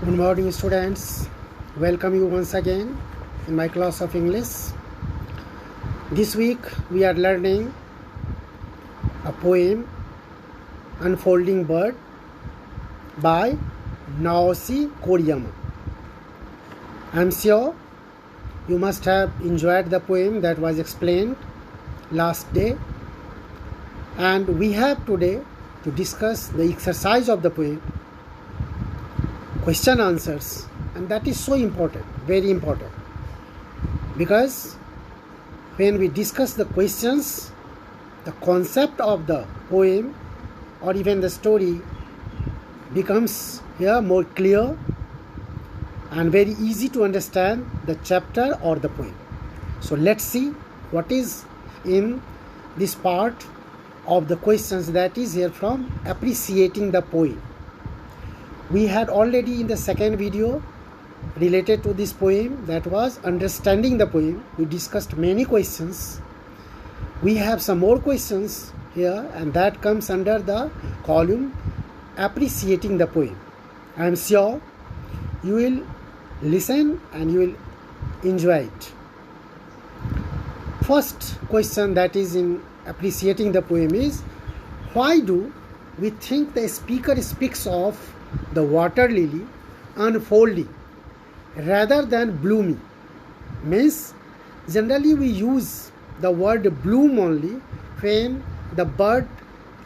Good morning, students. Welcome you once again in my class of English. This week we are learning a poem, Unfolding Bird by Naoshi Koriyama. I am sure you must have enjoyed the poem that was explained last day, and we have today to discuss the exercise of the poem, question answers, and that is so important, very important, because when we discuss the questions, the concept of the poem or even the story becomes here more clear and very easy to understand the chapter or the poem. So let's see what is in this part of the questions, that is here from appreciating the poem. We had already in the second video related to this poem, that was understanding the poem. We discussed many questions. We have some more questions here, and that comes under the column appreciating the poem. I am sure you will listen and you will enjoy it. First question that is in appreciating the poem is, why do we think the speaker speaks of the water lily unfolding rather than blooming? Means generally we use the word bloom only when the bird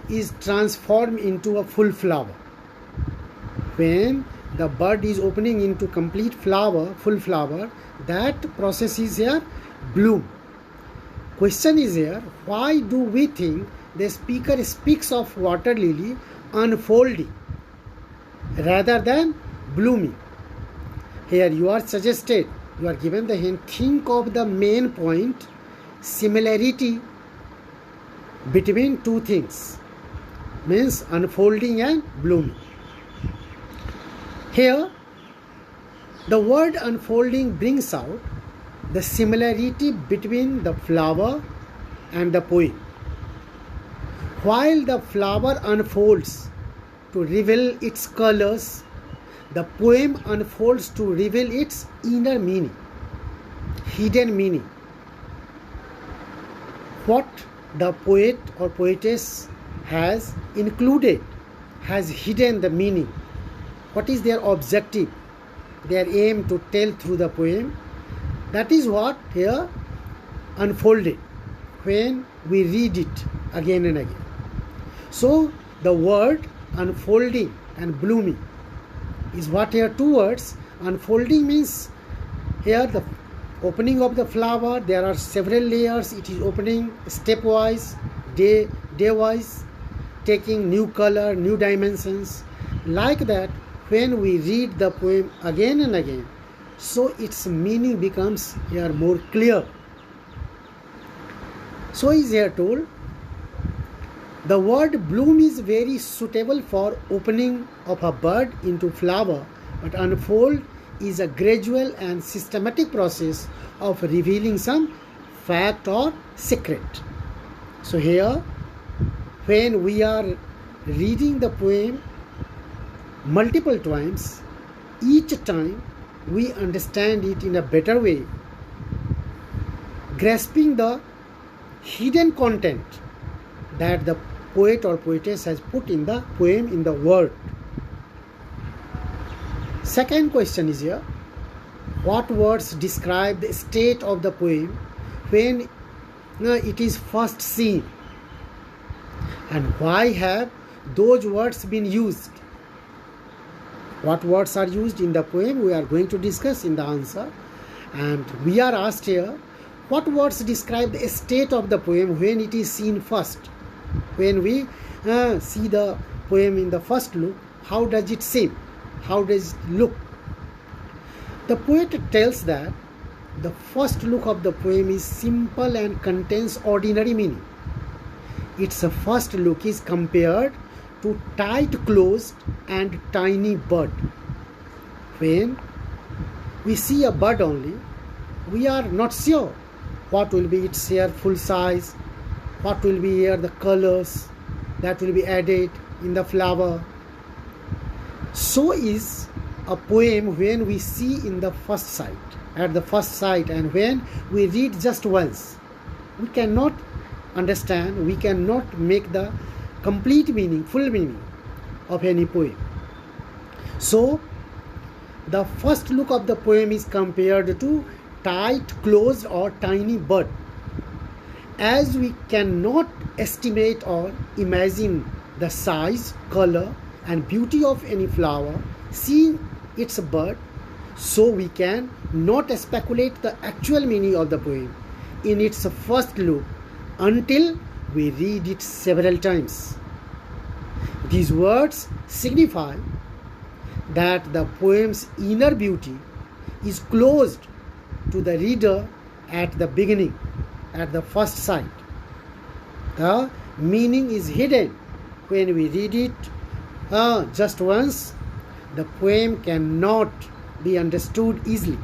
is transformed into a full flower. When the bud is opening into complete flower, full flower, that process is here bloom. Question is here, why do we think the speaker speaks of water lily unfolding rather than blooming? Here you are suggested, you are given the hint, think of the main point, similarity between two things, means unfolding and blooming. Here the word unfolding brings out the similarity between the flower and the poem. While the flower unfolds to reveal its colors, the poem unfolds to reveal its inner meaning, hidden meaning. What the poet or poetess has included, has hidden the meaning. What is their objective, their aim to tell through the poem? That is what here unfolded when we read it again and again. So the word unfolding and blooming is what here two words. Unfolding means here the opening of the flower, there are several layers, it is opening stepwise, day wise, taking new color, new dimensions. Like that, when we read the poem again and again, so its meaning becomes here more clear. So is here told, the word bloom is very suitable for opening of a bud into flower, but unfold is a gradual and systematic process of revealing some fact or secret. So here, when we are reading the poem multiple times, each time we understand it in a better way, grasping the hidden content that the poet or poetess has put in the poem, in the word. Second question is here, what words describe the state of the poem when it is first seen, and why have those words been used? What words are used in the poem we are going to discuss in the answer. And we are asked here, what words describe the state of the poem when it is seen first? When we see the poem in the first look, how does it seem? How does it look? The poet tells that the first look of the poem is simple and contains ordinary meaning. Its first look is compared to tight closed and tiny bud. When we see a bud only, we are not sure what will be its here full size, what will be here the colors that will be added in the flower. So is a poem when we see in the first sight, at the first sight, and when we read just once. We cannot understand, we cannot make the complete meaning, full meaning of any poem. So, the first look of the poem is compared to tight, closed or tiny bud. As we cannot estimate or imagine the size, color and beauty of any flower, seeing its bud, so we can not speculate the actual meaning of the poem in its first look until we read it several times. These words signify that the poem's inner beauty is closed to the reader at the beginning, at the first sight. The meaning is hidden when we read it just once. The poem cannot be understood easily.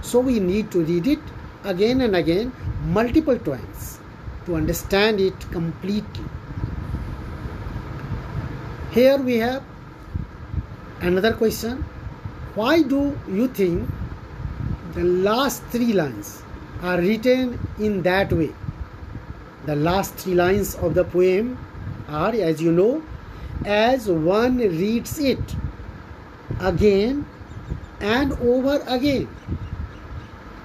So we need to read it again and again, multiple times, to understand it completely. Here we have another question. Why do you think the last three lines are written in that way? The last three lines of the poem are, as you know, as one reads it again and over again.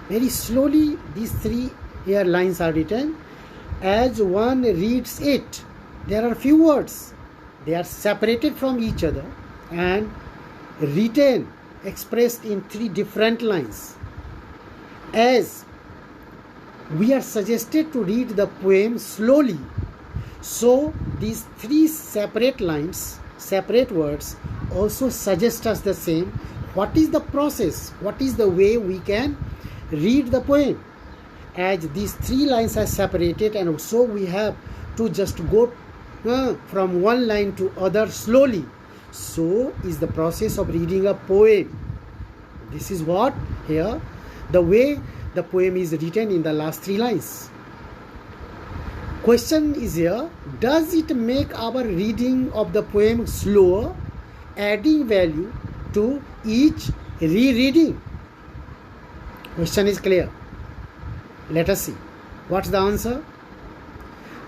Very slowly these three here lines are written. As one reads it, there are few words. They are separated from each other and written, expressed in three different lines. As we are suggested to read the poem slowly, so these three separate lines, separate words also suggest us the same. What is the process? What is the way we can read the poem? As these three lines are separated, and so we have to just go from one line to other slowly. So is the process of reading a poem. This is what here, the way the poem is written in the last three lines. Question is here, does it make our reading of the poem slower, adding value to each rereading? Question is clear. Let us see. What's the answer?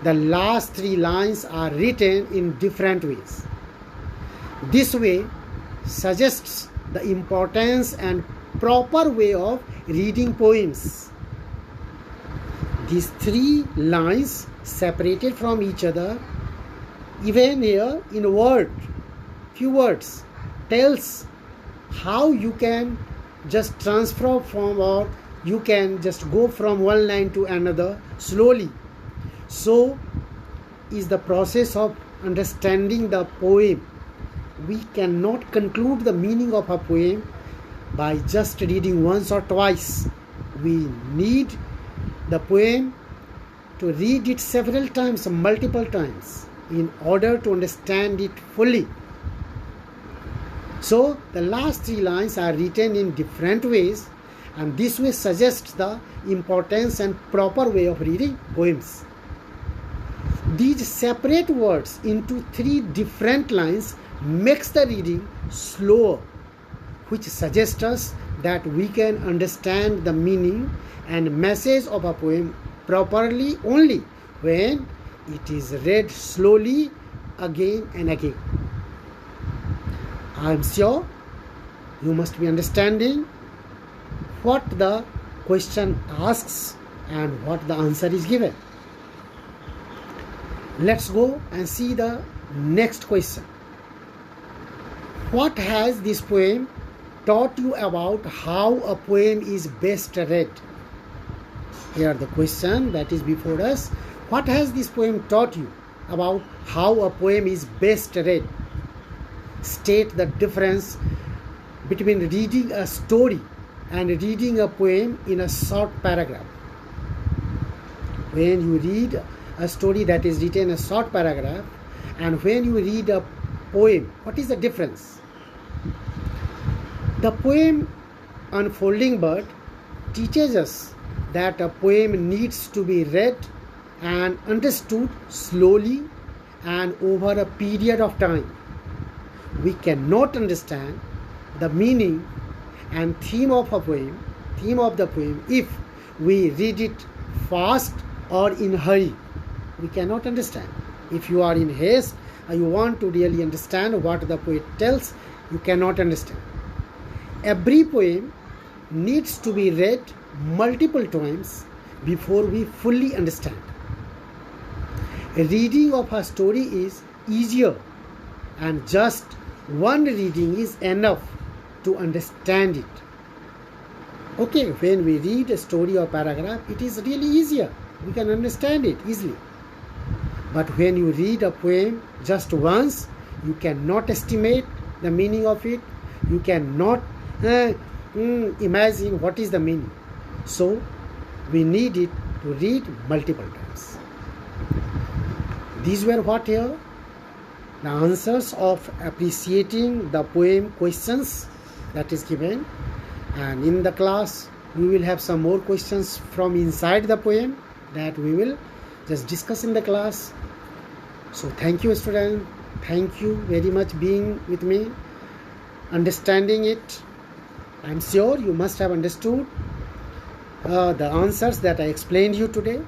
The last three lines are written in different ways. This way suggests the importance and proper way of reading poems. These three lines separated from each other, even here in word, few words, tells how you can just transfer from, or you can just go from one line to another slowly. So is the process of understanding the poem. We cannot conclude the meaning of a poem by just reading once or twice. We need the poem to read it several times, multiple times, in order to understand it fully. So the last three lines are written in different ways, and this way suggests the importance and proper way of reading poems. These separate words into three different lines makes the reading slower, which suggests us that we can understand the meaning and message of a poem properly only when it is read slowly again and again. I am sure you must be understanding what the question asks and what the answer is given. Let's go and see the next question. What has this poem taught you about how a poem is best read? Here the question that is before us. What has this poem taught you about how a poem is best read? State the difference between reading a story and reading a poem in a short paragraph. When you read a story that is written in a short paragraph and when you read a poem, what is the difference? The poem Unfolding Bud teaches us that a poem needs to be read and understood slowly and over a period of time. We cannot understand the meaning and theme of a poem, if we read it fast or in hurry. We cannot understand. If you are in haste and you want to really understand what the poet tells, you cannot understand. Every poem needs to be read multiple times before we fully understand. A reading of a story is easier, and just one reading is enough to understand it. Okay, when we read a story or paragraph, it is really easier. We can understand it easily. But when you read a poem just once, you cannot estimate the meaning of it. You cannot imagine what is the meaning. So, we need it to read multiple times. These were what here? The answers of appreciating the poem questions that is given. And in the class, we will have some more questions from inside the poem that we will just discuss in the class. So thank you, student. Thank you very much being with me, understanding it. I am sure you must have understood the answers that I explained you today.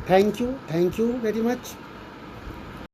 Thank you very much.